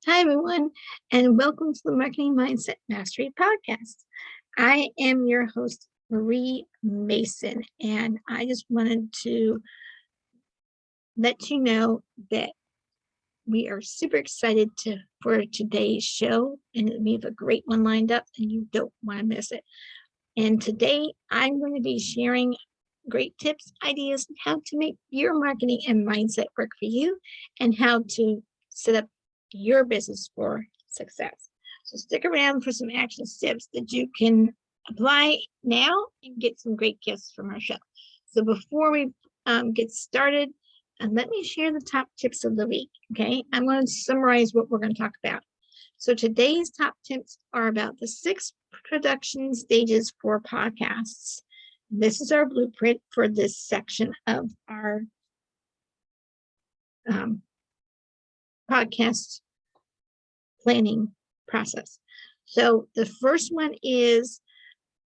Hi, everyone, and welcome to the Marketing Mindset Mastery Podcast. I am your host, Marie Mason, and I just wanted to let you know that we are super excited for today's show, and we have a great one lined up, and you don't want to miss it. And today, I'm going to be sharing great tips, ideas, on how to make your marketing and mindset work for you, and how to set up your business for success. So stick around for some action steps that you can apply now and get some great gifts from our show. So before we get started, let me share the top tips of the week. Okay, I'm going to summarize what we're going to talk about. So today's top tips are about the 6 production stages for podcasts. This is our blueprint for this section of our podcast planning process. So the first one is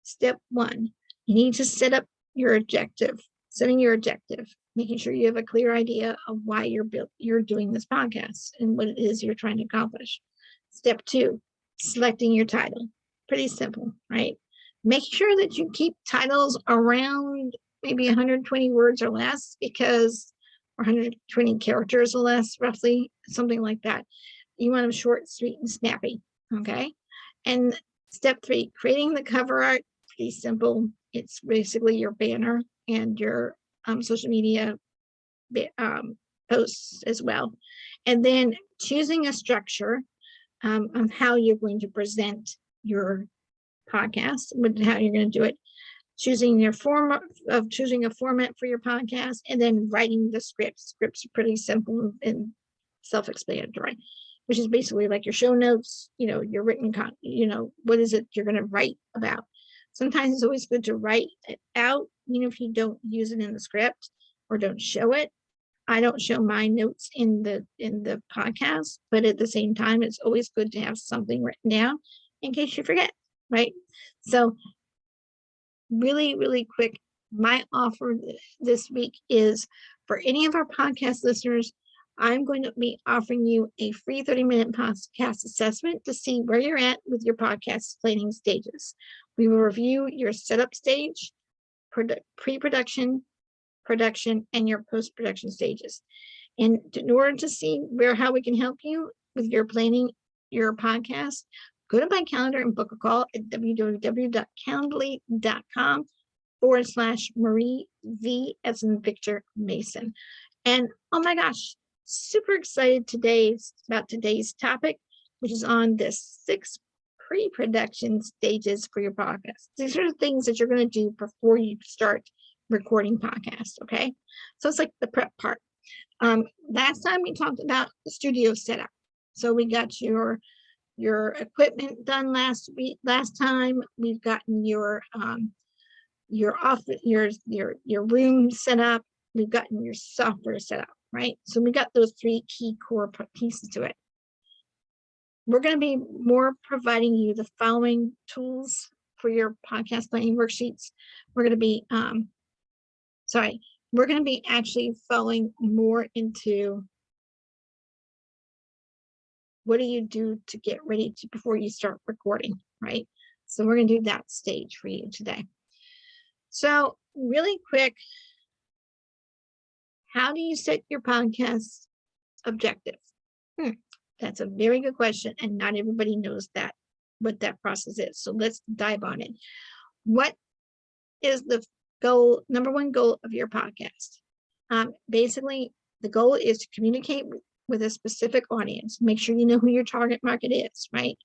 step 1. You need to set up your objective, making sure you have a clear idea of why you're doing this podcast and what it is you're trying to accomplish. Step 2, selecting your title. Pretty simple, right? Make sure that you keep titles around maybe 120 words or less, or 120 characters or less, roughly, something like that. You want them short, sweet, and snappy, okay? And step 3, creating the cover art. Pretty simple. It's basically your banner and your social media posts as well. And then choosing a structure on how you're going to present your podcast, how you're going to do it, choosing a format for your podcast, and then writing the scripts. Scripts are pretty simple and self-explanatory, which is basically like your show notes, your written content, what is it you're going to write about. Sometimes it's always good to write it out, if you don't use it in the script or don't show it. I don't show my notes in the podcast, but at the same time, it's always good to have something written down in case you forget, right? So really, really quick, my offer this week is for any of our podcast listeners, I'm going to be offering you a free 30-minute podcast assessment to see where you're at with your podcast planning stages. We will review your setup stage, pre-production, production, and your post-production stages. And in order to see how we can help you with your planning your podcast, go to my calendar and book a call at www.calendly.com/Marie V as in Victor Mason. And oh my gosh, super excited about today's topic, which is on the 6 pre-production stages for your podcast. These are the things that you're going to do before you start recording podcasts. Okay, so it's like the prep part. Last time we talked about the studio setup. So we got your equipment done last time. We've gotten your office, your room set up. We've gotten your software set up, right? So we got those 3 key core pieces to it. We're going to be more providing you the following tools for your podcast planning worksheets. We're going to be actually falling more into what do you do to get ready before you start recording, right? So we're going to do that stage for you today. So really quick, how do you set your podcast objective? That's a very good question, and not everybody knows what that process is. So let's dive on it. What is the number one goal of your podcast? Basically, the goal is to communicate with a specific audience. Make sure you know who your target market is, right?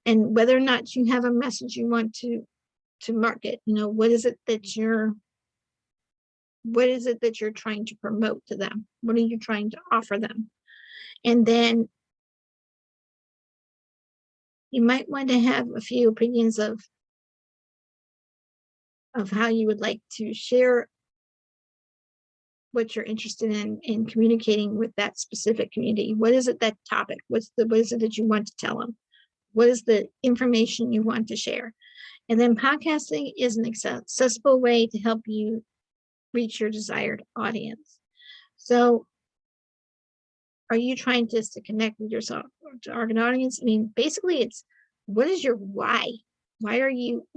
And whether or not you have a message you want to market. What is it that you're trying to promote to them? What are you trying to offer them? And then you might want to have a few opinions of how you would like to share what you're interested in communicating with that specific community. What is it, that topic? What is it that you want to tell them? What is the information you want to share? And then podcasting is an accessible way to help you reach your desired audience. So are you trying just to connect with yourself or target audience? I mean, basically it's, what is your why? Why are you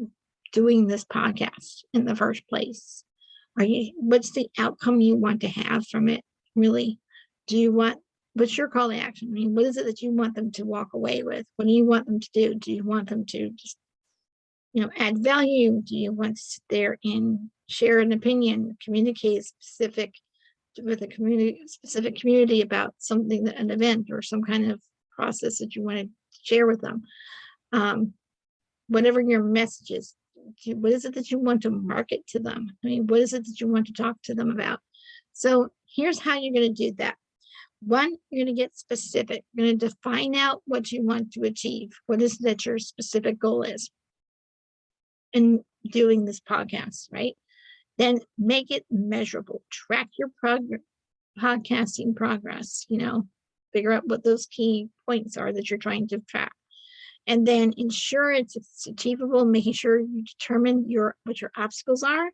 doing this podcast in the first place? What's the outcome you want to have from it? Really? What's your call to action? I mean, what is it that you want them to walk away with? What do you want them to do? Do you want them to just, add value? Do you want to sit there and share an opinion, communicate with a specific community about something, an event or some kind of process that you want to share with them? Whatever your message is, what is it that you want to market to them? I mean, what is it that you want to talk to them about? So here's how you're going to do that. One, you're going to get specific. You're going to define out what you want to achieve. What is it that your specific goal is in doing this podcast, right? Then make it measurable. Track your podcasting progress, figure out what those key points are that you're trying to track. And then ensure it's achievable, making sure you determine what your obstacles are,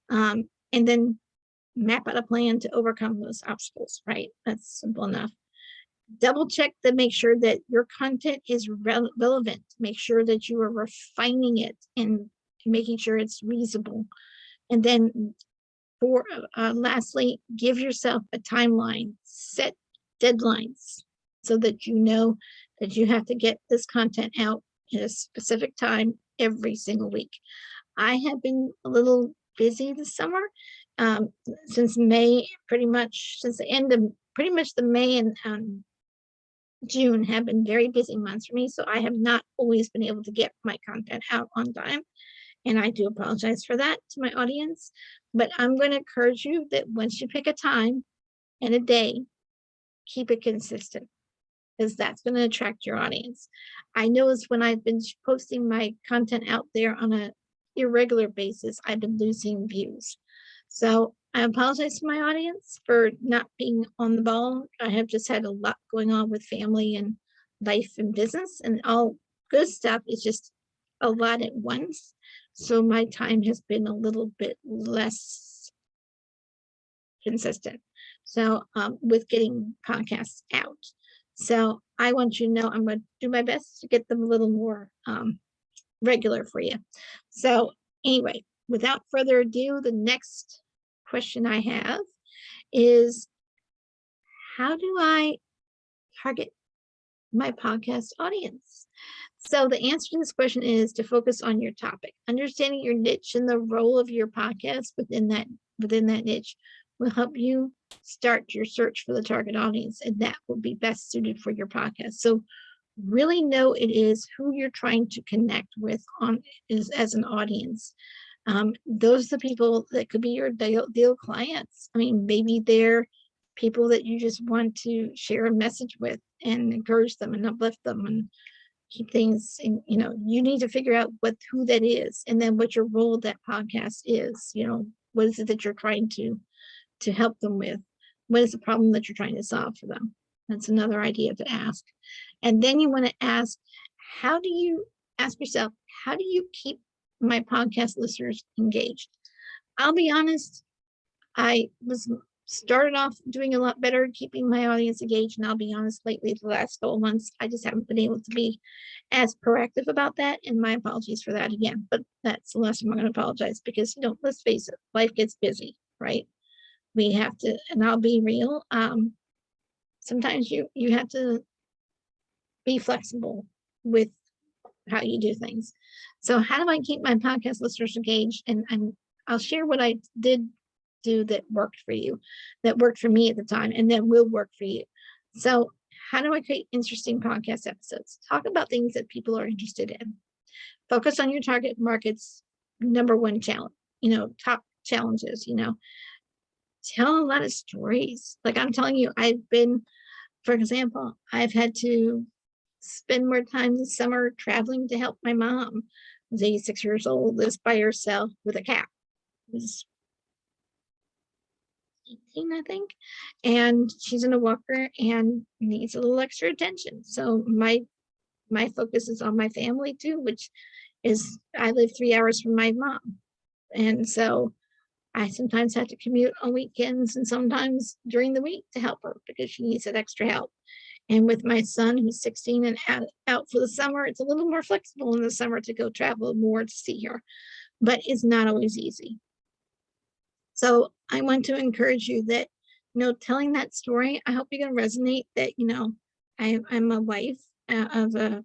and then map out a plan to overcome those obstacles, right? That's simple enough. Double check to make sure that your content is relevant. Make sure that you are refining it and making sure it's reasonable. And then lastly, give yourself a timeline, set deadlines so that you know that you have to get this content out at a specific time every single week. I have been a little busy this summer, since May, since the end of the May and June have been very busy months for me. So I have not always been able to get my content out on time. And I do apologize for that to my audience, but I'm going to encourage you that once you pick a time and a day, keep it consistent, because that's going to attract your audience. I know is when I've been posting my content out there on an irregular basis, I've been losing views. So I apologize to my audience for not being on the ball. I have just had a lot going on with family and life and business and all good stuff. It's just a lot at once. So my time has been a little bit less consistent. So with getting podcasts out. So I want you to know I'm going to do my best to get them a little more regular for you. So anyway, without further ado, the next question I have is, how do I target my podcast audience? So the answer to this question is to focus on your topic. Understanding your niche and the role of your podcast within that niche will help you start your search for the target audience, and that will be best suited for your podcast. So really know it is who you're trying to connect with as an audience. Those are the people that could be your deal clients. I mean, maybe they're people that you just want to share a message with and encourage them and uplift them and keep things in, you need to figure out who that is, and then what your role of that podcast is. What is it that you're trying to help them with? What is the problem that you're trying to solve for them? That's another idea to ask. And then you want to ask yourself, how do you keep my podcast listeners engaged? I'll be honest, I started off doing a lot better keeping my audience engaged, and I'll be honest, lately the last couple months I just haven't been able to be as proactive about that, and my apologies for that again. But that's the last time I'm going to apologize, because let's face it, life gets busy, right? We have to, and I'll be real, sometimes you have to be flexible with how you do things. So how do I keep my podcast listeners engaged? And I'll share what I did do that worked for you, that worked for me at the time, and that will work for you. So how do I create interesting podcast episodes? Talk about things that people are interested in. Focus on your target market's number one challenge, top challenges, tell a lot of stories. Like I'm telling you, for example, I've had to spend more time this summer traveling to help my mom, who's 86 years old, lives by herself with a cat. Who's 18, I think, and she's in a walker and needs a little extra attention. So my focus is on my family too, which is I live 3 hours from my mom, and so I sometimes have to commute on weekends and sometimes during the week to help her because she needs that extra help. And with my son, who's 16 and out for the summer, it's a little more flexible in the summer to go travel more to see her, but it's not always easy. So I want to encourage you that, telling that story, I hope you're going to resonate that, I'm a wife of a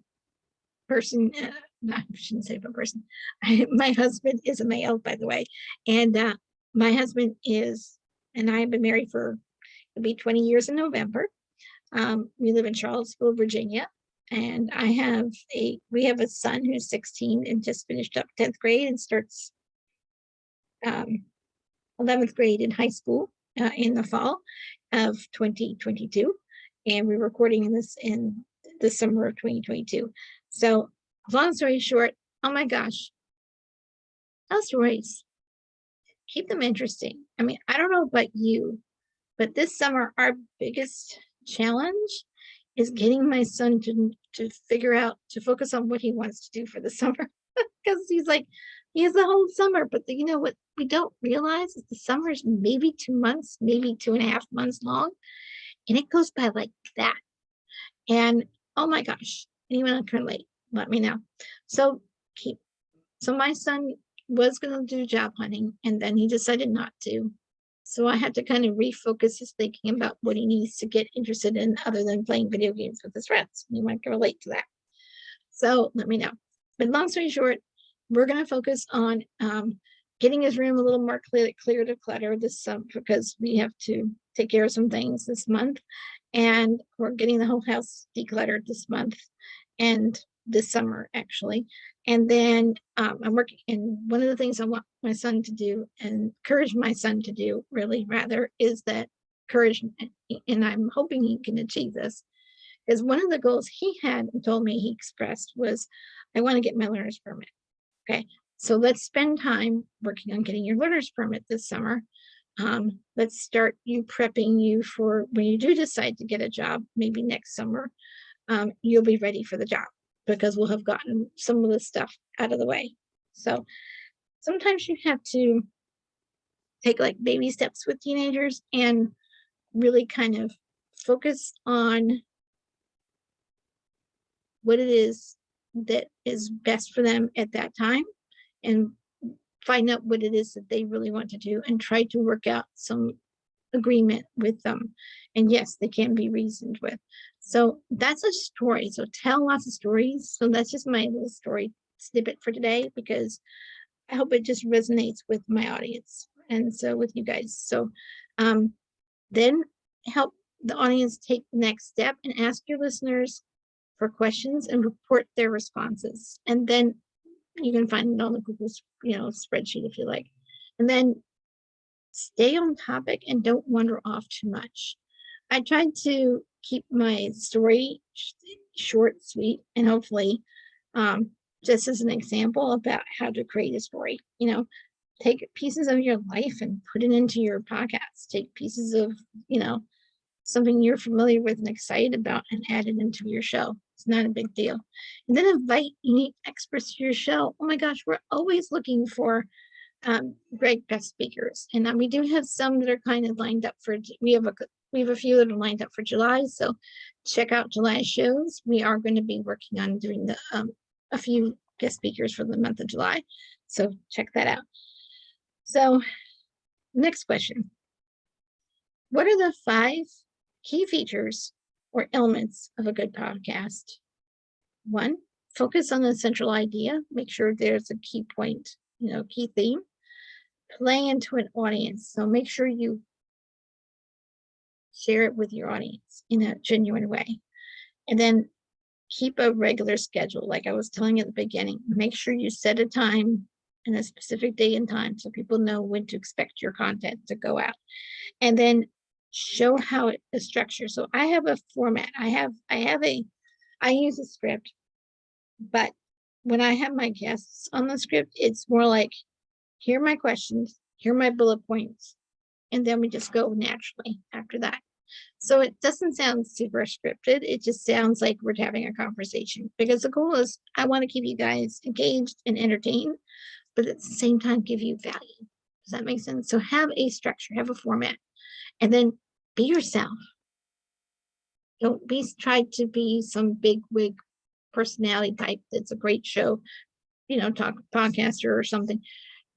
person. No, I shouldn't say of a person. My husband is a male, by the way. And my husband and I have been married for, it'll be 20 years in November. We live in Charlottesville, Virginia. And we have a son who's 16 and just finished up 10th grade and starts 11th grade in high school in the fall of 2022. And we're recording this in the summer of 2022. So long story short, oh my gosh, tell stories. Keep them interesting. I mean, I don't know about you, but this summer, our biggest challenge is getting my son to figure out, to focus on what he wants to do for the summer. Because he's like, he has the whole summer, but what we don't realize is the summer is maybe 2 months, maybe 2.5 months long, and it goes by like that. And oh my gosh, anyone can relate, let me know. So my son was going to do job hunting, and then he decided not to. So I had to kind of refocus his thinking about what he needs to get interested in other than playing video games with his friends. You might relate to that. So let me know. But long story short, we're going to focus on getting his room a little more clear to clutter this summer because we have to take care of some things this month. And we're getting the whole house decluttered this month and this summer, actually. And then I'm working, and one of the things I want my son to do and encourage my son to do, really, rather, is that courage. And I'm hoping he can achieve this. Because one of the goals he had and told me he expressed was, I want to get my learner's permit. Okay, so let's spend time working on getting your learner's permit this summer. Let's start prepping you for when you do decide to get a job, maybe next summer. You'll be ready for the job because we'll have gotten some of the stuff out of the way. So sometimes you have to take like baby steps with teenagers and really kind of focus on what it is that is best for them at that time and find out what it is that they really want to do and try to work out some agreement with them. And yes, they can be reasoned with. So that's a story. So tell lots of stories. So that's just my little story snippet for today, because I hope it just resonates with my audience and so with you guys. So then help the audience take the next step and ask your listeners for questions and report their responses. And then you can find it on the Google, spreadsheet if you like. And then stay on topic and don't wander off too much. I tried to keep my story short, sweet, and hopefully just as an example about how to create a story. Take pieces of your life and put it into your podcast. Take pieces of, something you're familiar with and excited about and add it into your show. It's not a big deal. And then invite unique experts to your show. Oh my gosh, we're always looking for great guest speakers. And we do have some that are kind of lined up for, we have a few that are lined up for July. So check out July shows. We are going to be working on doing a few guest speakers for the month of July. So check that out. So next question. What are the 5 key features or elements of a good podcast? 1, focus on the central idea. Make sure there's a key point, key theme. Play into an audience. So make sure you share it with your audience in a genuine way. And then keep a regular schedule. Like I was telling you at the beginning, make sure you set a time and a specific day and time so people know when to expect your content to go out. And then show how it is structured. So I have a format. I use a script, but when I have my guests on the script, it's more like, here are my questions, here are my bullet points, and then we just go naturally after that. So it doesn't sound super scripted. It just sounds like we're having a conversation, because the goal is I want to keep you guys engaged and entertained, but at the same time give you value. Does that make sense? So have a structure, have a format, and then be yourself. Don't try to be some big wig personality type that's a great show, talk podcaster or something.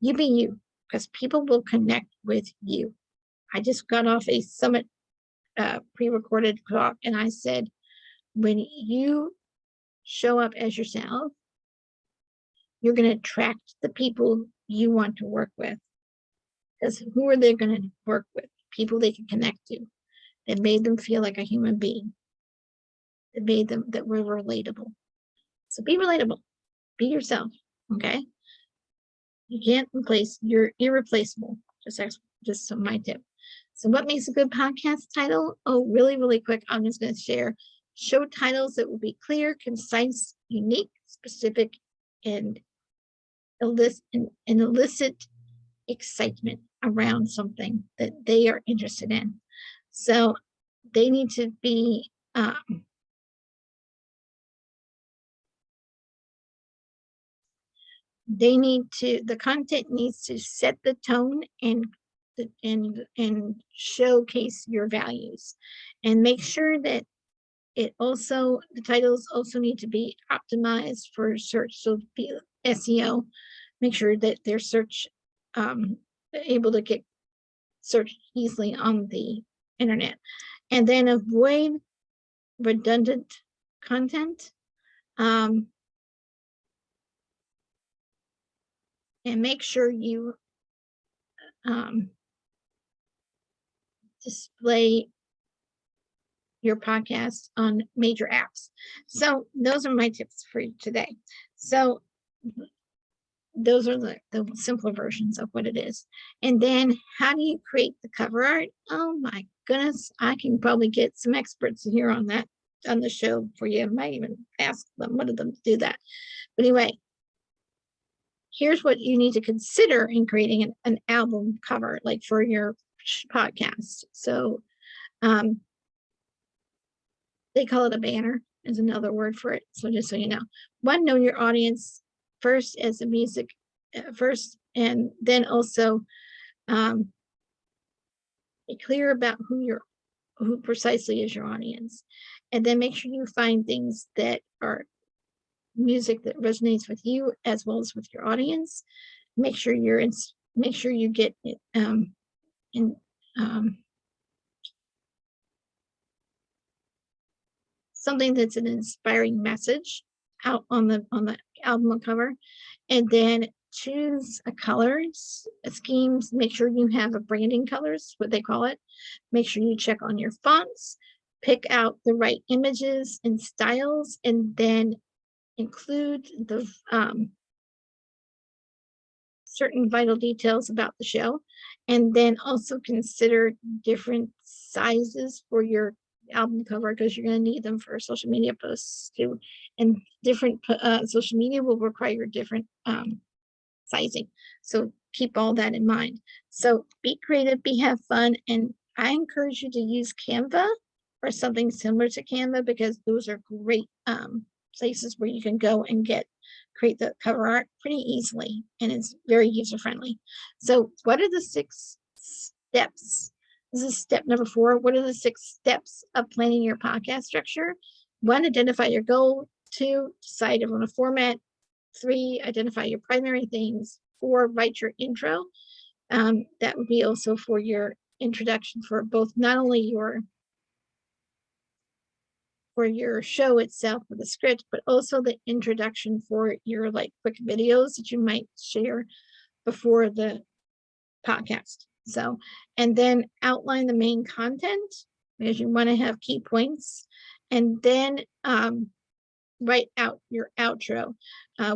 You be you, because people will connect with you. I just got off a summit pre-recorded talk, and I said, when you show up as yourself, you're going to attract the people you want to work with. Because who are they going to work with? People they can connect to, that made them feel like a human being, that were relatable. So be relatable, be yourself. Okay, you can't replace, you're irreplaceable. Just my tip. So what makes a good podcast title? Oh, really, really quick, I'm just going to share show titles that will be clear, concise, unique, specific, and elicit excitement around something that they are interested in. So they need to be the content needs to set the tone and showcase your values, and make sure that the titles also need to be optimized for search. So SEO, make sure that their search able to get searched easily on the internet, and then avoid redundant content, and make sure you display your podcast on major apps. So those are my tips for you today. So those are the simpler versions of what it is. And then how do you create the cover art? Oh my goodness, I can probably get some experts here on the show for you. I might even ask one of them to do that. But anyway, here's what you need to consider in creating an album cover, like for your podcast. So they call it a banner, is another word for it. So just so you know, one, know your audience first as a music first, and then also be clear about who precisely is your audience, and then make sure you find things that are music that resonates with you as well as with your audience. Make sure you get it something that's an inspiring message out on the album cover, and then choose a colors schemes. Make sure you have a branding colors, what they call it. Make sure you check on your fonts, pick out the right images and styles, and then include the certain vital details about the show, and then also consider different sizes for your album cover, because you're going to need them for social media posts too, and different social media will require different sizing, so keep all that in mind. So be creative, have fun, and I encourage you to use Canva or something similar to Canva, because those are great places where you can go and create the cover art pretty easily, and it's very user friendly. So what are the 6 steps? This is step number 4. What are the 6 steps of planning your podcast structure? 1, identify your goal. 2, decide on a format. 3, identify your primary things. 4, write your intro. That would be also for your introduction for both not only for your show itself with the script, but also the introduction for your quick videos that you might share before the podcast. So, and then outline the main content, because you want to have key points, and then write out your outro,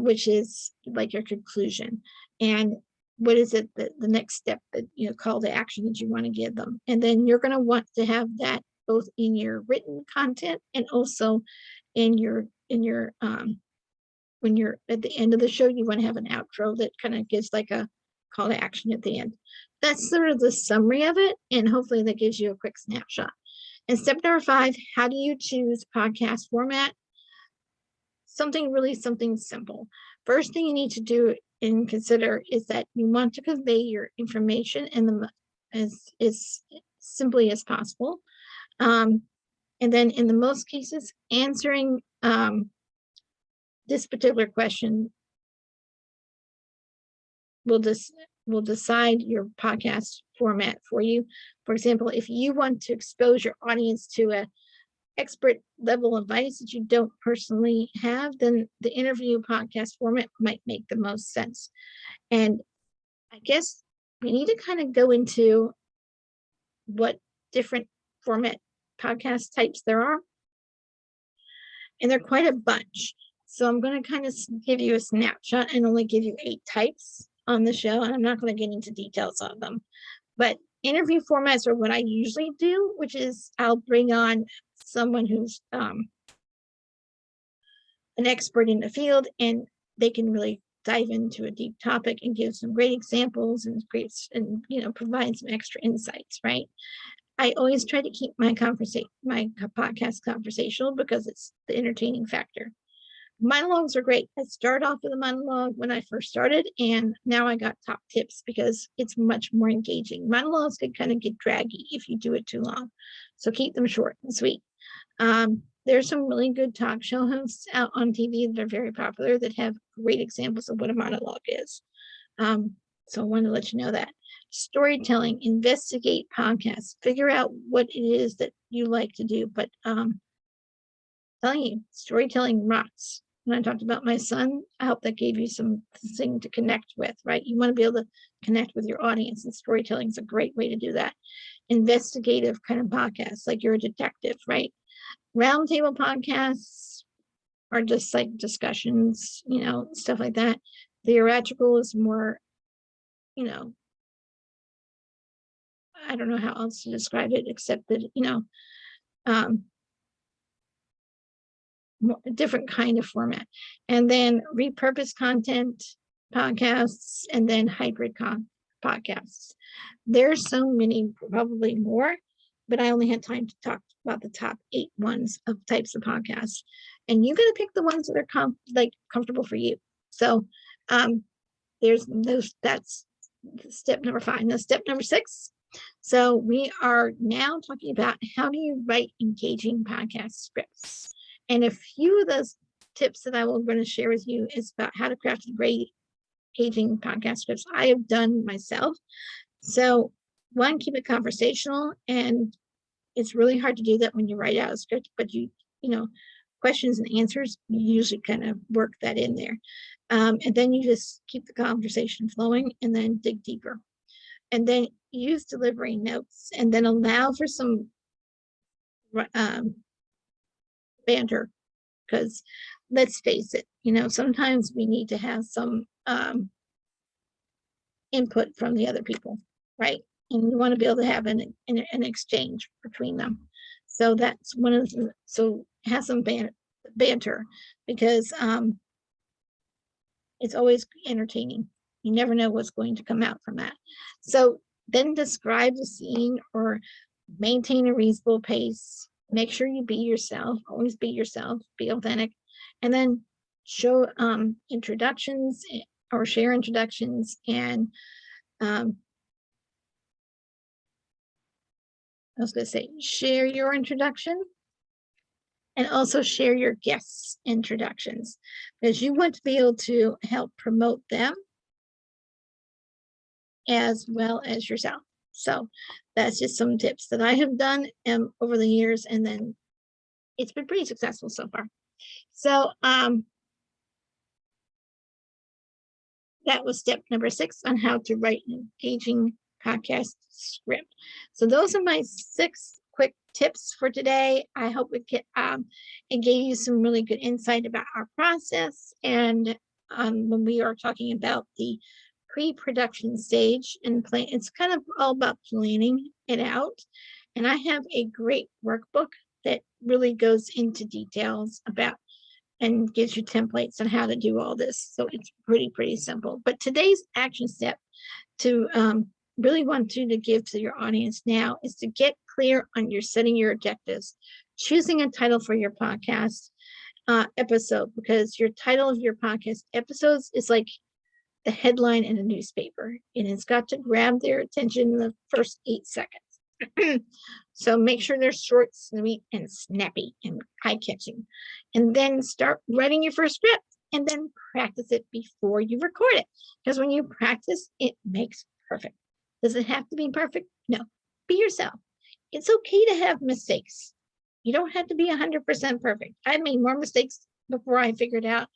which is like your conclusion, and what is it the next step that call to action that you want to give them. And then you're going to want to have that both in your written content and also in your when you're at the end of the show, you want to have an outro that kind of gives like a call to action at the end. That's sort of the summary of it, and hopefully that gives you a quick snapshot. And step number 5, how do you choose podcast format? Something simple. First thing you need to do and consider is that you want to convey your information as simply as possible. And then in the most cases, answering this particular question will decide your podcast format for you. For example, if you want to expose your audience to a expert level advice that you don't personally have, then the interview podcast format might make the most sense. And I guess we need to kind of go into what different format podcast types there are. And they're quite a bunch. So I'm going to kind of give you a snapshot and only give you 8 types on the show. And I'm not going to get into details of them. But interview formats are what I usually do, which is I'll bring on someone who's an expert in the field, and they can really dive into a deep topic and give some great examples and provide some extra insights, right? I always try to keep my podcast conversational because it's the entertaining factor. Monologues are great. I started off with a monologue when I first started, and now I got top tips because it's much more engaging. Monologues can kind of get draggy if you do it too long, so keep them short and sweet. There's some really good talk show hosts out on TV that are very popular that have great examples of what a monologue is. So I want to let you know that. Storytelling, investigate podcasts, figure out what it is that you like to do. But telling you, storytelling rocks. When I talked about my son, I hope that gave you something to connect with, right? You want to be able to connect with your audience, and storytelling is a great way to do that. Investigative kind of podcasts, like you're a detective, right? Roundtable podcasts are just like discussions, stuff like that. Theoretical is more, I don't know how else to describe it except that, a different kind of format. And then repurposed content podcasts, and then hybrid podcasts. There's so many, probably more, but I only had time to talk about the top 8 ones of types of podcasts. And you got to pick the ones that are comfortable for you. So that's step number 5. Now, step number 6. So we are now talking about how do you write engaging podcast scripts. And a few of those tips that I'm going to share with you is about how to craft great engaging podcast scripts I have done myself. So 1, keep it conversational, and it's really hard to do that when you write out a script, but questions and answers, you usually kind of work that in there. And then you just keep the conversation flowing and then dig deeper. And then use delivery notes, and then allow for some banter, because let's face it, sometimes we need to have some input from the other people, right? And you want to be able to have an exchange between them. So that's one of the, so have some banter, because it's always entertaining. You never know what's going to come out from that. So then describe the scene or maintain a reasonable pace. Make sure you be yourself. Always be yourself. Be authentic. And then show introductions or share introductions, and I was going to say share your introduction, and also share your guests' introductions, because you want to be able to help promote them as well as yourself. So that's just some tips that I have done over the years, and then it's been pretty successful so far. So that was step number 6 on how to write an engaging podcast script. So those are my 6 quick tips for today. I hope it gave you some really good insight about our process, and when we are talking about the pre-production stage and plan, it's kind of all about planning it out. And I have a great workbook that really goes into details about and gives you templates on how to do all this. So it's pretty simple. But today's action step to really want you to give to your audience now is to get clear on setting your objectives, choosing a title for your podcast episode, because your title of your podcast episodes is like the headline in a newspaper, and it's got to grab their attention in the first 8 seconds. So make sure they're short, sweet, and snappy and eye-catching. And then start writing your first script, and then practice it before you record it. Because when you practice, it makes perfect. Does it have to be perfect? No. Be yourself. It's okay to have mistakes. You don't have to be 100% perfect. I made more mistakes before I figured out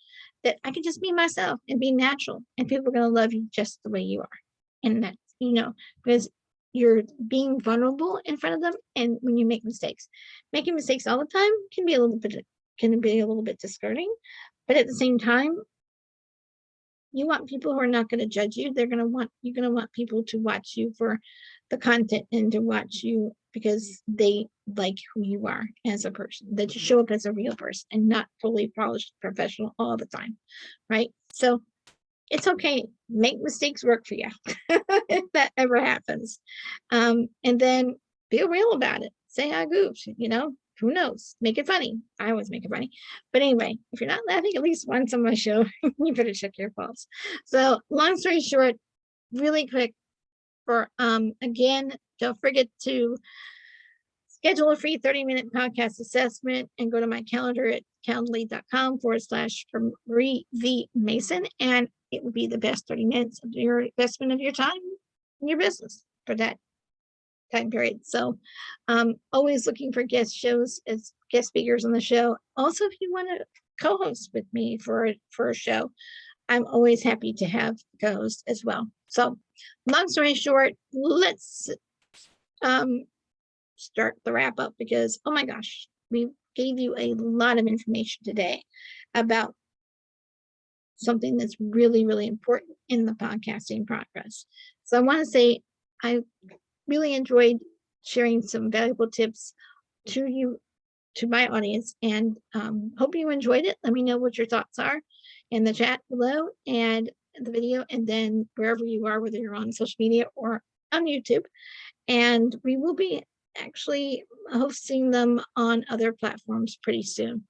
that I could just be myself and be natural, and people are going to love you just the way you are. And that's, because you're being vulnerable in front of them. And when you make mistakes, making mistakes all the time can be a little bit discouraging, but at the same time, you want people who are not going to judge you. You're going to want people to watch you for the content and to watch you because they like who you are as a person, that you show up as a real person and not fully polished professional all the time, right? So it's okay. Make mistakes work for you if that ever happens. And then be real about it. Say I goofed, who knows? Make it funny. I always make it funny. But anyway, if you're not laughing at least once on my show, you better check your pulse. So long story short, really quick, again, don't forget to schedule a free 30-minute podcast assessment and go to my calendar at calendly.com/Marie V. Mason. And it will be the best 30 minutes of your investment of your time in your business for that time period. So always looking for guest shows as guest speakers on the show. Also, if you want to co-host with me for a show, I'm always happy to have co-hosts as well. So long story short, let's start the wrap up, because oh my gosh, we gave you a lot of information today about something that's really, really important in the podcasting progress. So I want to say I really enjoyed sharing some valuable tips to my audience, and hope you enjoyed it. Let me know what your thoughts are in the chat below and the video, and then wherever you are, whether you're on social media or on YouTube. And we will be actually hosting them on other platforms pretty soon.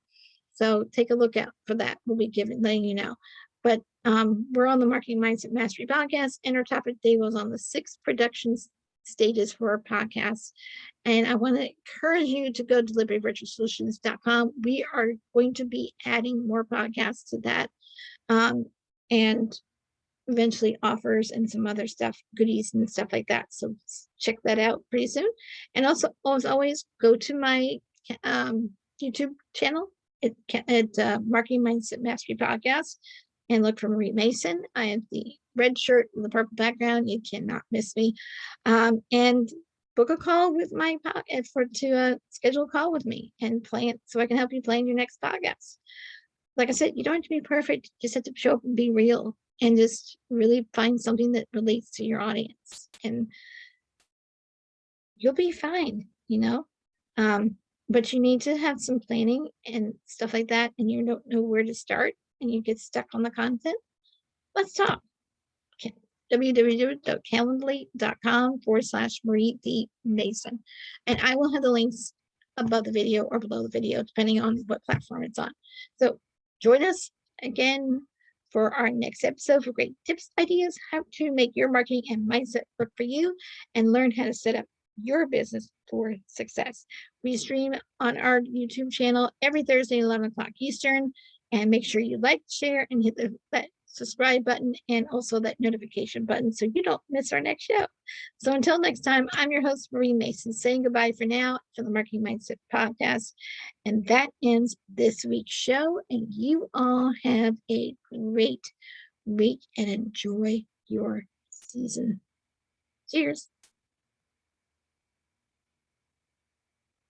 So take a look out for that. We'll be letting you know. But we're on the Marketing Mindset Mastery podcast, and our topic today was on the 6 production stages for our podcast. And I want to encourage you to go to libertyvirtualsolutions.com. We are going to be adding more podcasts to that, and eventually offers and some other stuff, goodies and stuff like that. So check that out pretty soon. And also, as always, go to my YouTube channel at Marketing Mindset Mastery Podcast and look for Marie Mason. I have the red shirt with the purple background. You cannot miss me. And book a call with my to schedule a call with me and plan so I can help you plan your next podcast. Like I said, you don't have to be perfect. You just have to show up and be real and just really find something that relates to your audience, and you'll be fine, but you need to have some planning and stuff like that, and you don't know where to start and you get stuck on the content. Let's talk. Okay. www.calendly.com/Marie D. Mason. And I will have the links above the video or below the video, depending on what platform it's on. So join us again for our next episode for great tips, ideas, how to make your marketing and mindset work for you, and learn how to set up your business for success. We stream on our YouTube channel every Thursday at 11 o'clock Eastern. And make sure you like, share, and hit that subscribe button and also that notification button so you don't miss our next show. So until next time, I'm your host, Marie Mason, saying goodbye for now for the Marketing Mindset Podcast. And that ends this week's show. And you all have a great week and enjoy your season. Cheers.